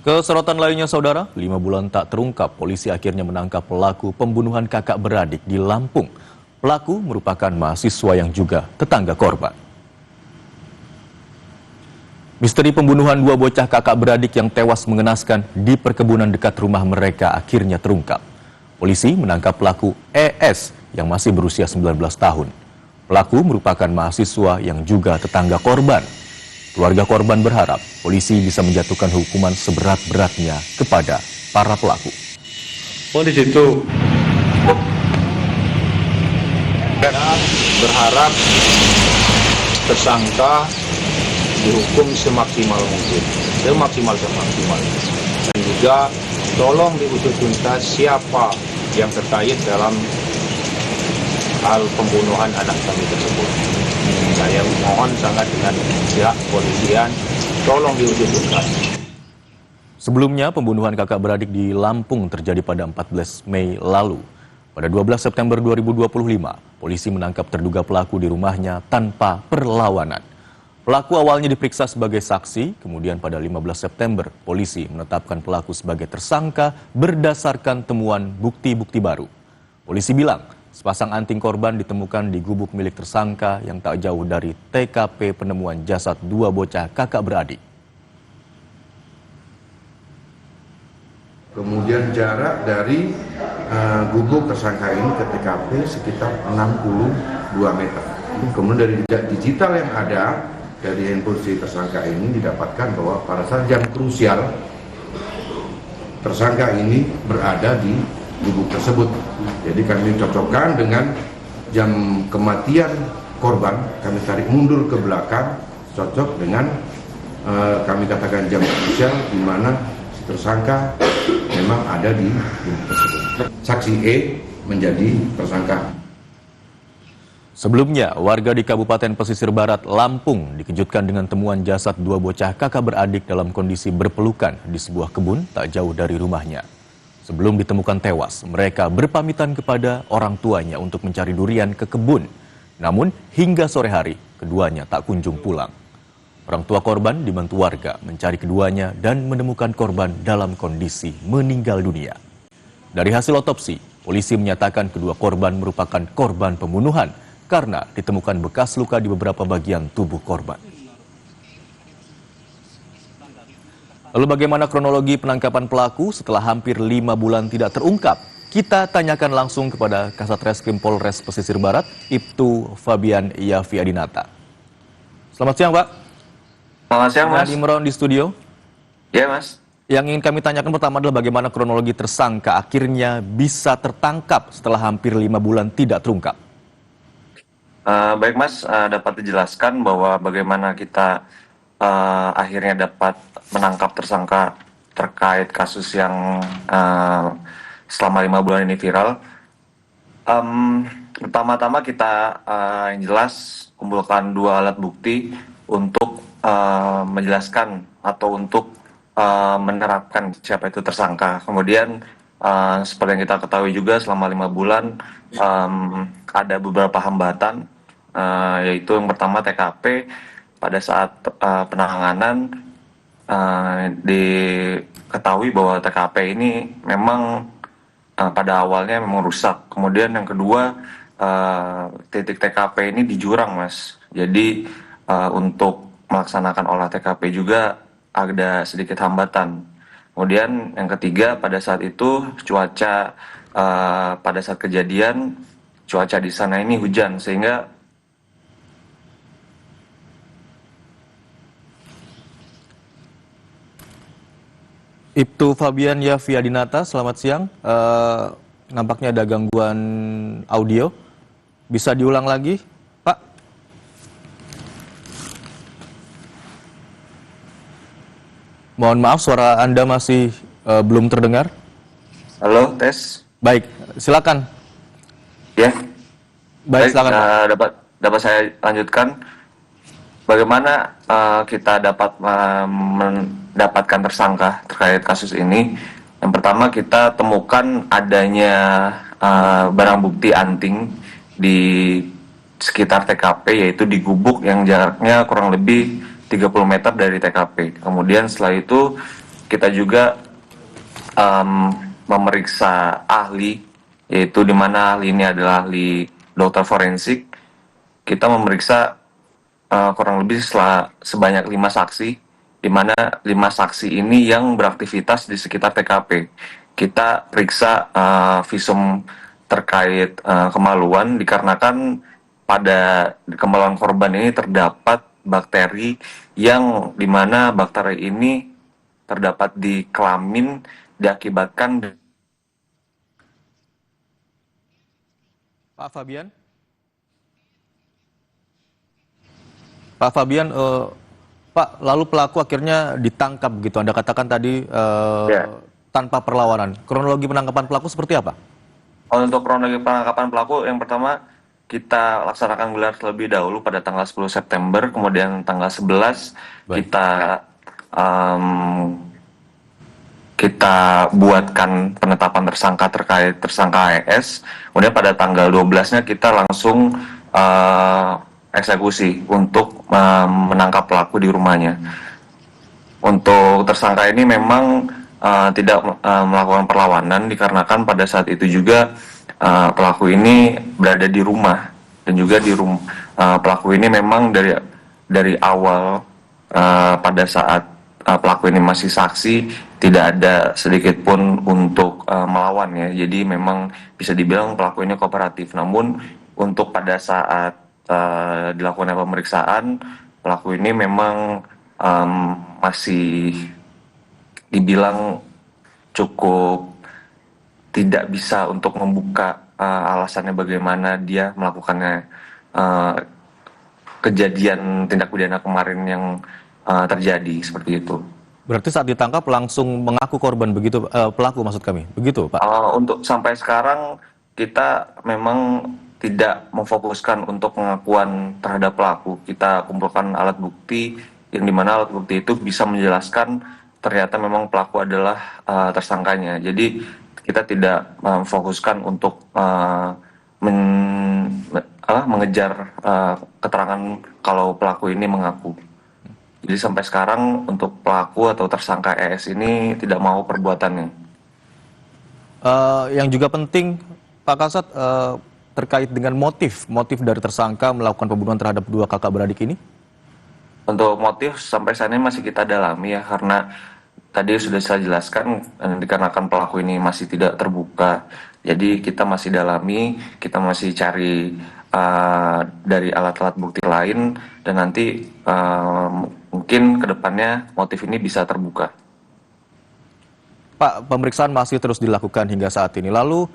Kesorotan lainnya, saudara, 5 bulan tak terungkap, polisi akhirnya menangkap pelaku pembunuhan kakak beradik di Lampung. Pelaku merupakan mahasiswa yang juga tetangga korban. Misteri pembunuhan 2 bocah kakak beradik yang tewas mengenaskan di perkebunan dekat rumah mereka akhirnya terungkap. Polisi menangkap pelaku ES yang masih berusia 19 tahun. Pelaku merupakan mahasiswa yang juga tetangga korban. Keluarga korban berharap polisi bisa menjatuhkan hukuman seberat-beratnya kepada para pelaku. Polisi itu berharap tersangka dihukum semaksimal mungkin, semaksimal. Dan juga tolong diusut tuntas siapa yang terkait dalam hal pembunuhan anak kami tersebut. Saya mohon sangat dengan pihak kepolisian, tolong diusut tuntas. Sebelumnya, pembunuhan kakak beradik di Lampung terjadi pada 14 Mei lalu. Pada 12 September 2025, polisi menangkap terduga pelaku di rumahnya tanpa perlawanan. Pelaku awalnya diperiksa sebagai saksi, kemudian pada 15 September, polisi menetapkan pelaku sebagai tersangka berdasarkan temuan bukti-bukti baru. Polisi bilang, sepasang anting korban ditemukan di gubuk milik tersangka yang tak jauh dari TKP penemuan jasad 2 bocah kakak beradik. Kemudian jarak dari gubuk tersangka ini ke TKP sekitar 62 meter. Kemudian dari jejak digital yang ada dari handphone si tersangka ini didapatkan bahwa pada saat jam krusial tersangka ini berada di gubuk tersebut. Jadi kami cocokkan dengan jam kematian korban, kami tarik mundur ke belakang, cocok dengan kami katakan jam krusial di mana si tersangka memang ada di gubuk tersebut. Saksi E menjadi tersangka. Sebelumnya, warga di Kabupaten Pesisir Barat, Lampung dikejutkan dengan temuan jasad 2 bocah kakak beradik dalam kondisi berpelukan di sebuah kebun tak jauh dari rumahnya. Sebelum ditemukan tewas, mereka berpamitan kepada orang tuanya untuk mencari durian ke kebun. Namun, hingga sore hari, keduanya tak kunjung pulang. Orang tua korban dibantu warga mencari keduanya dan menemukan korban dalam kondisi meninggal dunia. Dari hasil otopsi, polisi menyatakan kedua korban merupakan korban pembunuhan karena ditemukan bekas luka di beberapa bagian tubuh korban. Lalu bagaimana kronologi penangkapan pelaku setelah hampir 5 bulan tidak terungkap? Kita tanyakan langsung kepada Kasat Reskrim Polres Pesisir Barat, Ibtu Fabian Yafi Adinata. Selamat siang, Pak. Selamat siang, Mas. Imron di studio. Ya, Mas. Yang ingin kami tanyakan pertama adalah bagaimana kronologi tersangka akhirnya bisa tertangkap setelah hampir 5 bulan tidak terungkap. Baik, Mas, dapat dijelaskan bahwa bagaimana kita akhirnya dapat menangkap tersangka terkait kasus yang selama 5 bulan ini viral. Pertama-tama kita yang jelas kumpulkan 2 alat bukti untuk menjelaskan atau untuk menerapkan siapa itu tersangka. Kemudian seperti yang kita ketahui juga selama 5 bulan ada beberapa hambatan, yaitu yang pertama TKP. Pada saat penanganan diketahui bahwa TKP ini memang pada awalnya memang rusak. Kemudian yang kedua, titik TKP ini di jurang, Mas. Jadi untuk melaksanakan olah TKP juga ada sedikit hambatan. Kemudian yang ketiga, pada saat itu cuaca pada saat kejadian cuaca di sana ini hujan, sehingga Ibtu Fabian Yafi Adinata, selamat siang. Nampaknya ada gangguan audio. Bisa diulang lagi, Pak? Mohon maaf, suara Anda masih belum terdengar. halo, tes. Baik, silakan. Ya. Baik, silakan. Dapat saya lanjutkan. Bagaimana kita dapat mendapatkan tersangka terkait kasus ini? Yang pertama, kita temukan adanya barang bukti anting di sekitar TKP, yaitu di gubuk yang jaraknya kurang lebih 30 meter dari TKP. Kemudian setelah itu kita juga memeriksa ahli, yaitu di mana ahli ini adalah ahli dokter forensik. Kita memeriksa kurang lebih sebanyak 5 saksi, di mana 5 saksi ini yang beraktivitas di sekitar TKP. Kita periksa visum terkait kemaluan, dikarenakan pada kemaluan korban ini terdapat bakteri yang dimana bakteri ini terdapat di kelamin diakibatkan. Pak Fabian? Pak Fabian, Pak, lalu pelaku akhirnya ditangkap begitu. Anda katakan tadi Ya. tanpa perlawanan. Kronologi penangkapan pelaku seperti apa? Untuk kronologi penangkapan pelaku, yang pertama kita laksanakan gelar terlebih dahulu pada tanggal 10 September, kemudian tanggal 11 Baik. kita buatkan penetapan tersangka terkait tersangka AES. Kemudian pada tanggal 12-nya kita langsung eksekusi untuk menangkap pelaku di rumahnya. Untuk tersangka ini memang tidak melakukan perlawanan, dikarenakan pada saat itu juga pelaku ini berada di rumah, dan juga di rumah pelaku ini memang dari awal pada saat pelaku ini masih saksi tidak ada sedikit pun untuk melawan ya. Jadi memang bisa dibilang pelaku ini kooperatif. Namun untuk pada saat dilakukan pemeriksaan, pelaku ini memang masih dibilang cukup tidak bisa untuk membuka alasannya bagaimana dia melakukannya kejadian tindak pidana kemarin yang terjadi seperti itu. Berarti saat ditangkap langsung mengaku korban begitu, pelaku maksud kami, begitu Pak? Untuk sampai sekarang kita memang tidak memfokuskan untuk pengakuan terhadap pelaku. Kita kumpulkan alat bukti yang dimana alat bukti itu bisa menjelaskan ternyata memang pelaku adalah tersangkanya. Jadi kita tidak memfokuskan untuk mengejar keterangan kalau pelaku ini mengaku. Jadi sampai sekarang untuk pelaku atau tersangka ES ini tidak mau perbuatannya. Yang juga penting, Pak Kasat, terkait dengan motif dari tersangka melakukan pembunuhan terhadap 2 kakak beradik ini? Untuk motif sampai saat ini masih kita dalami ya, karena tadi sudah saya jelaskan dikarenakan pelaku ini masih tidak terbuka. Jadi kita masih dalami, kita masih cari dari alat-alat bukti lain, dan nanti mungkin kedepannya motif ini bisa terbuka. Pak, pemeriksaan masih terus dilakukan hingga saat ini. Lalu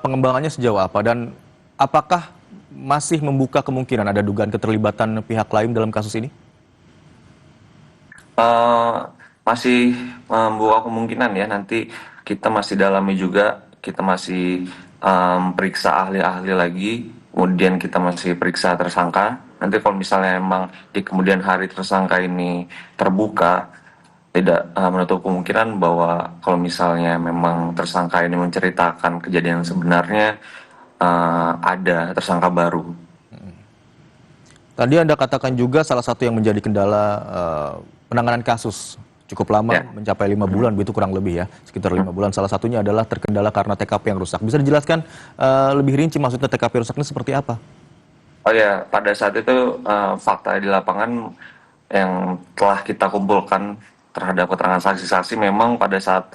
pengembangannya sejauh apa, dan apakah masih membuka kemungkinan ada dugaan keterlibatan pihak lain dalam kasus ini? Masih membuka kemungkinan ya, nanti kita masih dalami juga, kita masih periksa ahli-ahli lagi, kemudian kita masih periksa tersangka. Nanti kalau misalnya memang di kemudian hari tersangka ini terbuka, tidak menutup kemungkinan bahwa kalau misalnya memang tersangka ini menceritakan kejadian sebenarnya, ada tersangka baru. Tadi Anda katakan juga salah satu yang menjadi kendala penanganan kasus cukup lama, Ya. mencapai 5 bulan, begitu kurang lebih ya, sekitar 5 bulan. Salah satunya adalah terkendala karena TKP yang rusak. Bisa dijelaskan lebih rinci maksudnya TKP rusak ini seperti apa? Oh ya, pada saat itu fakta di lapangan yang telah kita kumpulkan terhadap keterangan saksi-saksi, memang pada saat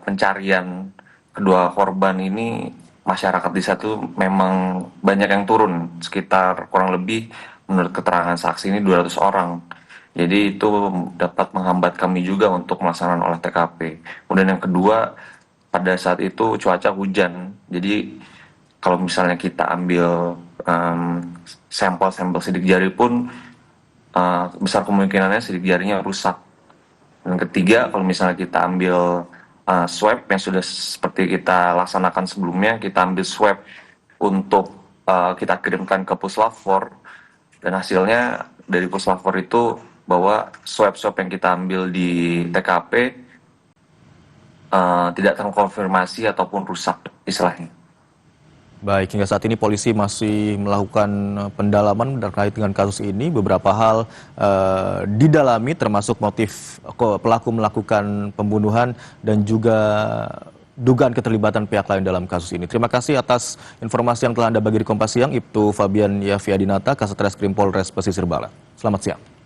pencarian kedua korban ini, masyarakat di situ memang banyak yang turun, sekitar kurang lebih menurut keterangan saksi ini 200 orang. Jadi itu dapat menghambat kami juga untuk melaksanakan olah TKP. Kemudian yang kedua, pada saat itu cuaca hujan. Jadi kalau misalnya kita ambil sampel sidik jari pun besar kemungkinannya sidik jarinya rusak. Dan ketiga, kalau misalnya kita ambil swab yang sudah seperti kita laksanakan sebelumnya, kita ambil swab untuk kita kirimkan ke Puslapfor, dan hasilnya dari Puslapfor itu bahwa swab-swab yang kita ambil di TKP tidak terkonfirmasi ataupun rusak istilahnya. Baik, hingga saat ini polisi masih melakukan pendalaman terkait dengan kasus ini. Beberapa hal didalami termasuk motif pelaku melakukan pembunuhan dan juga dugaan keterlibatan pihak lain dalam kasus ini. Terima kasih atas informasi yang telah Anda bagi di Kompas Siang, Ibtu Fabian Yafiadinata, Kasat Reskrim Polres Pesisir Barat. Selamat siang.